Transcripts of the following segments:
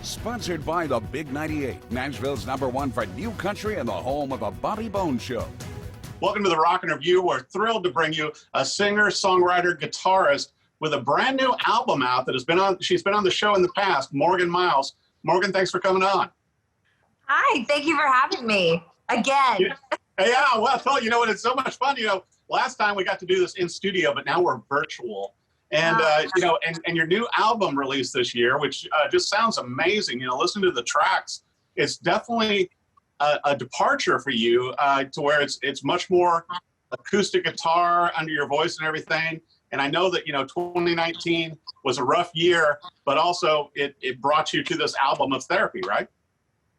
Sponsored by the Big 98, Nashville's #1 for new country and the home of the Bobby Bones Show. Welcome to the Rock and Review. We're thrilled to bring you a singer, songwriter, guitarist with a brand new album out that she's been on the show in the past, Morgan Myles. Morgan, thanks for coming on. Hi, thank you for having me again. Yeah, well, you know what? It's so much fun. You know, last time we got to do this in studio, but now we're virtual. And, you know, and your new album released this year, which just sounds amazing. You know, listen to the tracks. It's definitely a departure for you to where it's much more acoustic guitar under your voice and everything. And I know that, you know, 2019 was a rough year, but also it brought you to this album of therapy, right?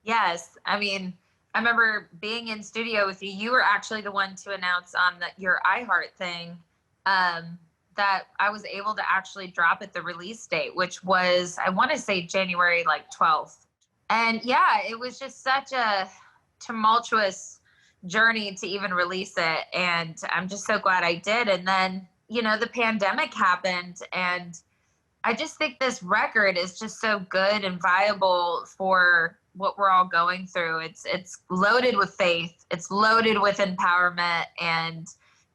Yes. I mean, I remember being in studio with you. You were actually the one to announce on your iHeart thing that I was able to actually drop at the release date, which was, I want to say January 12th. And yeah, it was just such a tumultuous journey to even release it. And I'm just so glad I did. And then, you know, the pandemic happened, and I just think this record is just so good and viable for what we're all going through. It's loaded with faith. It's loaded with empowerment. And,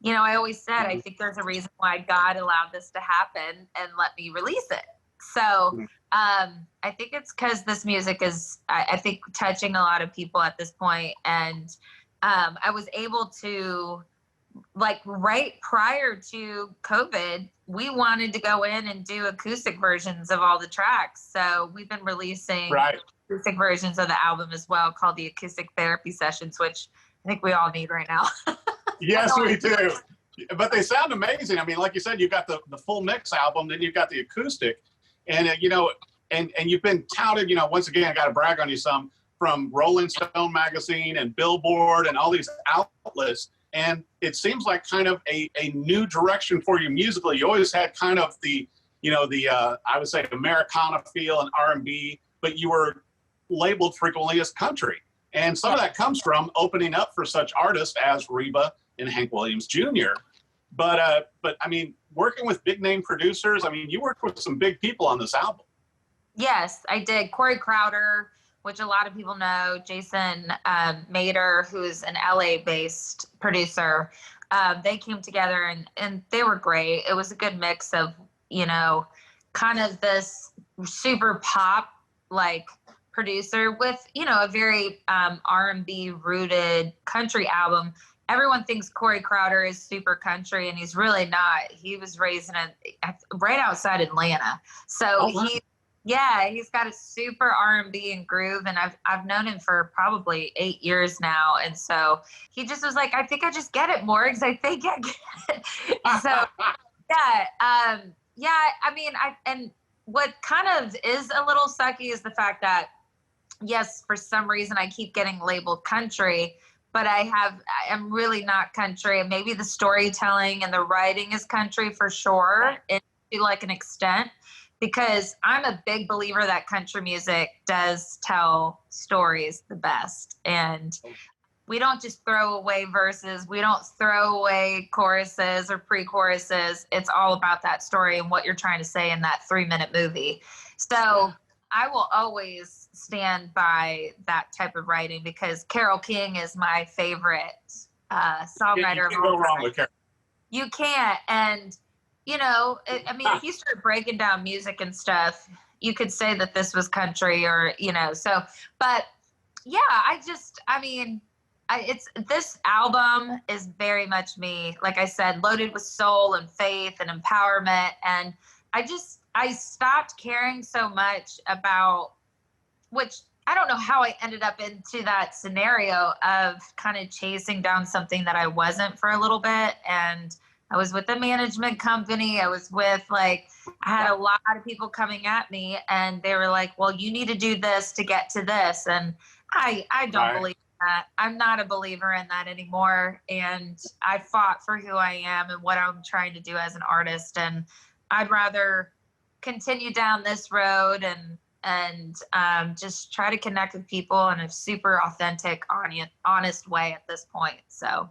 you know, I always said, I think there's a reason why God allowed this to happen and let me release it. So I think it's because this music is, I think, touching a lot of people at this point. And I was able to, right prior to COVID, we wanted to go in and do acoustic versions of all the tracks. So we've been releasing acoustic versions of the album as well, called the Acoustic Therapy Sessions, which I think we all need right now. Yes, we do. But they sound amazing. I mean, like you said, you've got the full mix album, then you've got the acoustic. And, you know, and you've been touted, you know, once again, I got to brag on you some, from Rolling Stone magazine and Billboard and all these outlets. And it seems like kind of a new direction for you musically. You always had kind of the, you know, I would say Americana feel and R&B, but you were labeled frequently as country. And some of that comes from opening up for such artists as Reba and Hank Williams Jr. But I mean, working with big name producers, I mean, you worked with some big people on this album. Yes, I did. Corey Crowder, which a lot of people know, Jason Mader, who's an LA-based producer. They came together and they were great. It was a good mix of, you know, kind of this super pop producer with, you know, a very R&B rooted country album. Everyone thinks Corey Crowder is super country, and he's really not. He was raised right outside Atlanta. So he's got a super R&B and groove, and I've known him for probably 8 years now. And so he just was like, I think I just get it more because I think I get it. So I mean, and what kind of is a little sucky is the fact that, yes, for some reason I keep getting labeled country, but I'm really not country. And maybe the storytelling and the writing is country for sure, to an extent, because I'm a big believer that country music does tell stories the best. And we don't just throw away verses. We don't throw away choruses or pre-choruses. It's all about that story and what you're trying to say in that 3-minute movie. So I will always stand by that type of writing, because Carole King is my favorite songwriter. You can't go wrong with Carole. You can't. And, you know, I mean, if you start breaking down music and stuff, you could say that this was country, or, you know, so, but yeah, this album is very much me. Like I said, loaded with soul and faith and empowerment. And I stopped caring so much about, which I don't know how I ended up into that scenario of kind of chasing down something that I wasn't for a little bit. And I was with a management company. I was with I had a lot of people coming at me, and they were like, well, you need to do this to get to this. And I don't believe that. I'm not a believer in that anymore. And I fought for who I am and what I'm trying to do as an artist. And I'd rather continue down this road and just try to connect with people in a super authentic, honest way at this point. So.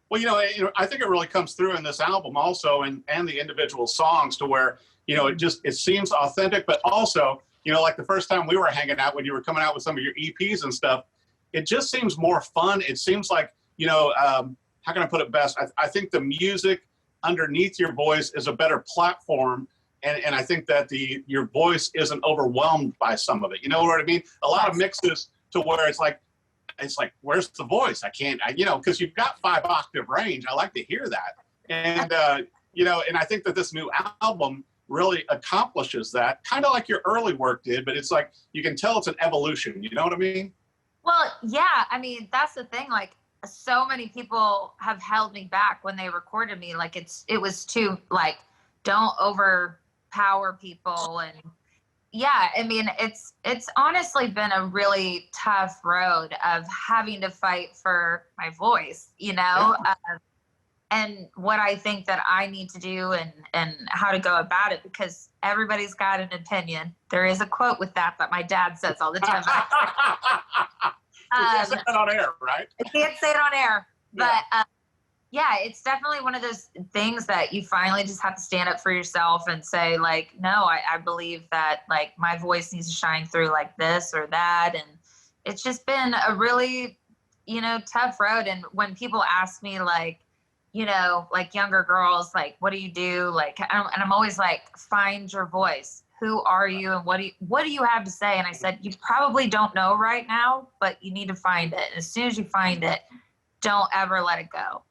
Well, you know, I think it really comes through in this album also, and the individual songs, to where, you know, it seems authentic, but also you know, like the first time we were hanging out when you were coming out with some of your EPs and stuff, it just seems more fun. It seems like, you know, how can I put it best? I think the music underneath your voice is a better platform. And I think that your voice isn't overwhelmed by some of it. You know what I mean? A lot of mixes to where it's like, where's the voice? I can't, you know, because you've got 5-octave range. I like to hear that. And, you know, and I think that this new album really accomplishes that, kind of like your early work did, but it's like, you can tell it's an evolution. You know what I mean? Well, yeah. I mean, that's the thing. Like, so many people have held me back when they recorded me. Like, it was too, like, don't overpower people. And yeah, I mean, it's honestly been a really tough road of having to fight for my voice, you know, and what I think that I need to do and how to go about it, because everybody's got an opinion. There is a quote with that my dad says all the time. You can't say that on air, right? I can't say it on air, but yeah, it's definitely one of those things that you finally just have to stand up for yourself and say, like, no, I believe that, like, my voice needs to shine through like this or that. And it's just been a really, you know, tough road. And when people ask me, like, you know, like younger girls, like, what do you do? Like, and I'm always like, find your voice. Who are you? And what do you have to say? And I said, you probably don't know right now, but you need to find it. And as soon as you find it, don't ever let it go.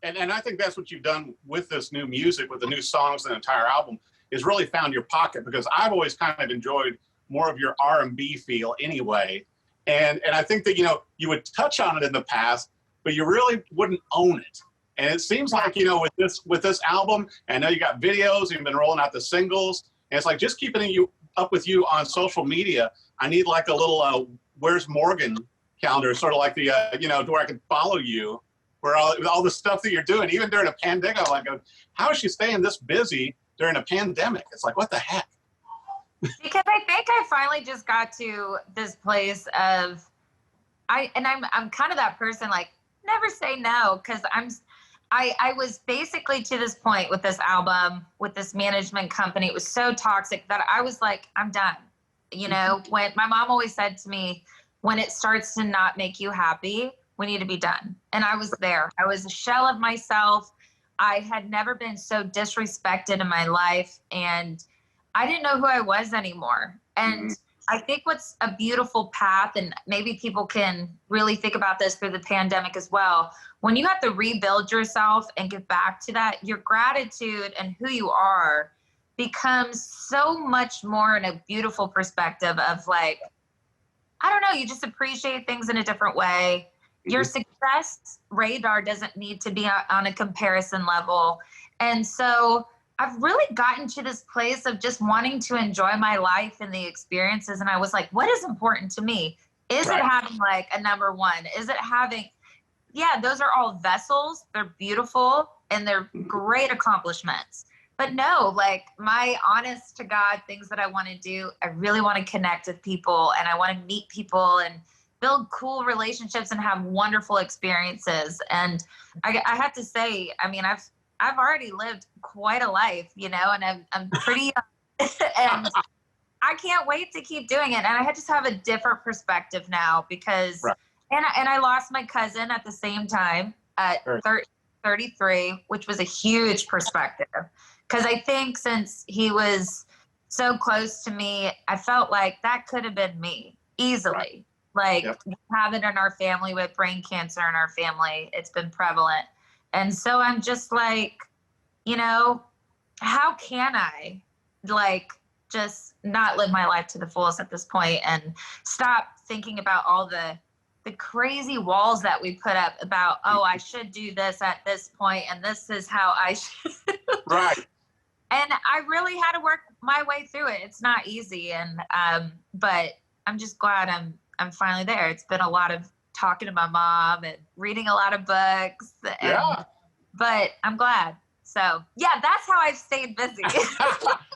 And I think that's what you've done with this new music, with the new songs and the entire album, is really found your pocket, because I've always kind of enjoyed more of your R&B feel anyway. And I think that, you know, you would touch on it in the past, but you really wouldn't own it. And it seems like, you know, with this album, and I know you got videos, you've been rolling out the singles, and it's like, just keeping you up with you on social media. I need like a little Where's Morgan calendar, sort of like the, you know, where I can follow you. Where all the stuff that you're doing, even during a pandemic, I'm like, how is she staying this busy during a pandemic? It's like, what the heck? Because I think I finally just got to this place of, I'm kind of that person, like, never say no, because I was basically to this point with this album, with this management company. It was so toxic that I was like, I'm done. You know, when my mom always said to me, when it starts to not make you happy, we need to be done. And I was there. I was a shell of myself. I had never been so disrespected in my life, and I didn't know who I was anymore. And I think what's a beautiful path, and maybe people can really think about this through the pandemic as well, when you have to rebuild yourself and get back to that, your gratitude and who you are becomes so much more in a beautiful perspective of, like, I don't know, you just appreciate things in a different way. Your success radar doesn't need to be on a comparison level. And so I've really gotten to this place of just wanting to enjoy my life and the experiences. And I was like, what is important to me? Is it having like a number one? Is it having, those are all vessels. They're beautiful and they're great accomplishments. But no, like, my honest to God things that I want to do, I really want to connect with people, and I want to meet people and build cool relationships and have wonderful experiences. And I have to say, I mean, I've already lived quite a life, you know, and I'm pretty young, and I can't wait to keep doing it. And I just have a different perspective now because, and I lost my cousin at the same time at 33, which was a huge perspective. Because I think since he was so close to me, I felt like that could have been me easily. Like, we have it in our family with brain cancer in our family. It's been prevalent. And so I'm just like, you know, how can I, like, just not live my life to the fullest at this point and stop thinking about all the crazy walls that we put up about, oh, I should do this at this point, and this is how I should. Right. And I really had to work my way through it. It's not easy. And, but I'm just glad I'm finally there. It's been a lot of talking to my mom and reading a lot of books. But I'm glad. So yeah, that's how I've stayed busy.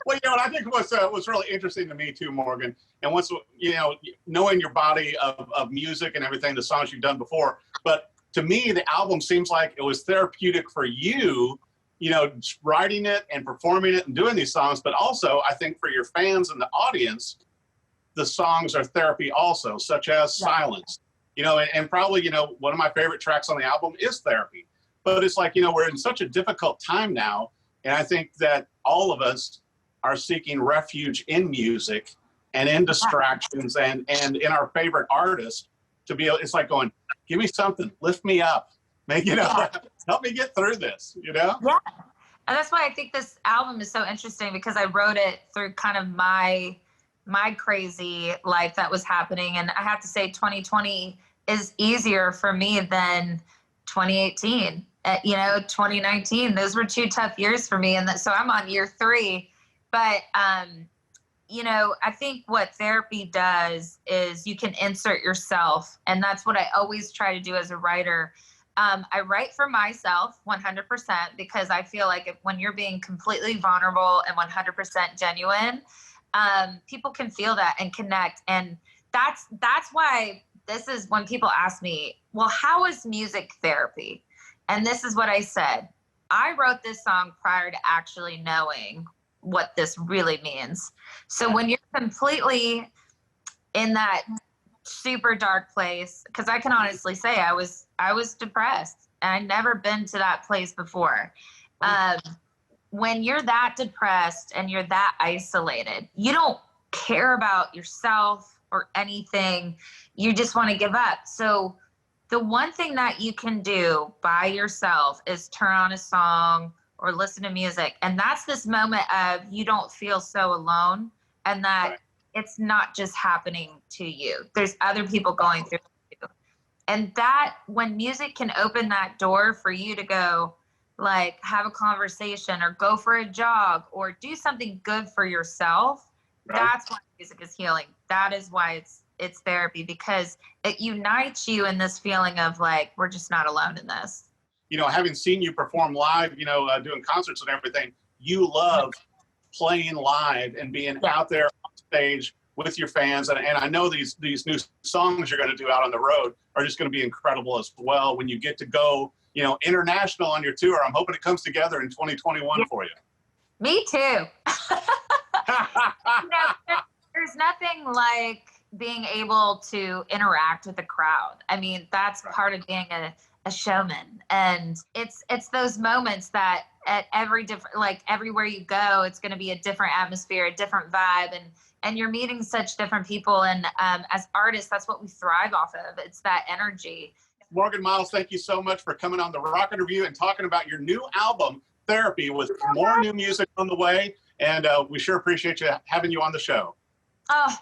Well, you know, I think what's really interesting to me too, Morgan, and once, you know, knowing your body of music and everything, the songs you've done before, but to me, the album seems like it was therapeutic for you you know, writing it and performing it and doing these songs, but also I think for your fans and the audience, the songs are therapy also, such as Silence, you know, and probably, you know, one of my favorite tracks on the album is Therapy. But it's like, you know, we're in such a difficult time now. And I think that all of us are seeking refuge in music and in distractions and in our favorite artists to be able, it's like going, give me something, lift me up, make, you know, help me get through this, you know? Yeah. And that's why I think this album is so interesting, because I wrote it through kind of my crazy life that was happening. And I have to say 2020 is easier for me than 2018. You know, 2019, those were 2 tough years for me. And so I'm on year 3. But, you know, I think what therapy does is you can insert yourself. And that's what I always try to do as a writer. I write for myself 100% because I feel like when you're being completely vulnerable and 100% genuine, people can feel that and connect. And that's why this is when people ask me, well, how is music therapy? And this is what I said. I wrote this song prior to actually knowing what this really means. So when you're completely in that super dark place, because I can honestly say I was depressed, and I'd never been to that place before. When you're that depressed and you're that isolated, you don't care about yourself or anything. You just want to give up. So the one thing that you can do by yourself is turn on a song or listen to music. And that's this moment of you don't feel so alone, and that it's not just happening to you. There's other people going through it too. And that when music can open that door for you to go, like, have a conversation or go for a jog or do something good for yourself, that's why music is healing. That is why it's therapy, because it unites you in this feeling of like, we're just not alone in this. You know, having seen you perform live, you know, doing concerts and everything, you love playing live and being out there on stage with your fans. And I know these new songs you're going to do out on the road are just going to be incredible as well when you get to go, you know, international on your tour. I'm hoping it comes together in 2021 for you. Me too. You know, there's nothing like being able to interact with the crowd. I mean, that's part of being a showman. And it's those moments that at every different, like everywhere you go, it's going to be a different atmosphere, a different vibe. And you're meeting such different people. And as artists, that's what we thrive off of. It's that energy. Morgan Myles, thank you so much for coming on the Rocket Review and talking about your new album, Therapy, with more new music on the way. And we sure appreciate having you on the show. Oh,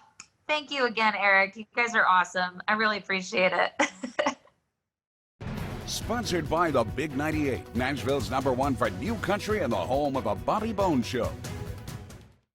thank you again, Eric. You guys are awesome. I really appreciate it. Sponsored by the Big 98, Nashville's #1 for new country and the home of the Bobby Bones Show.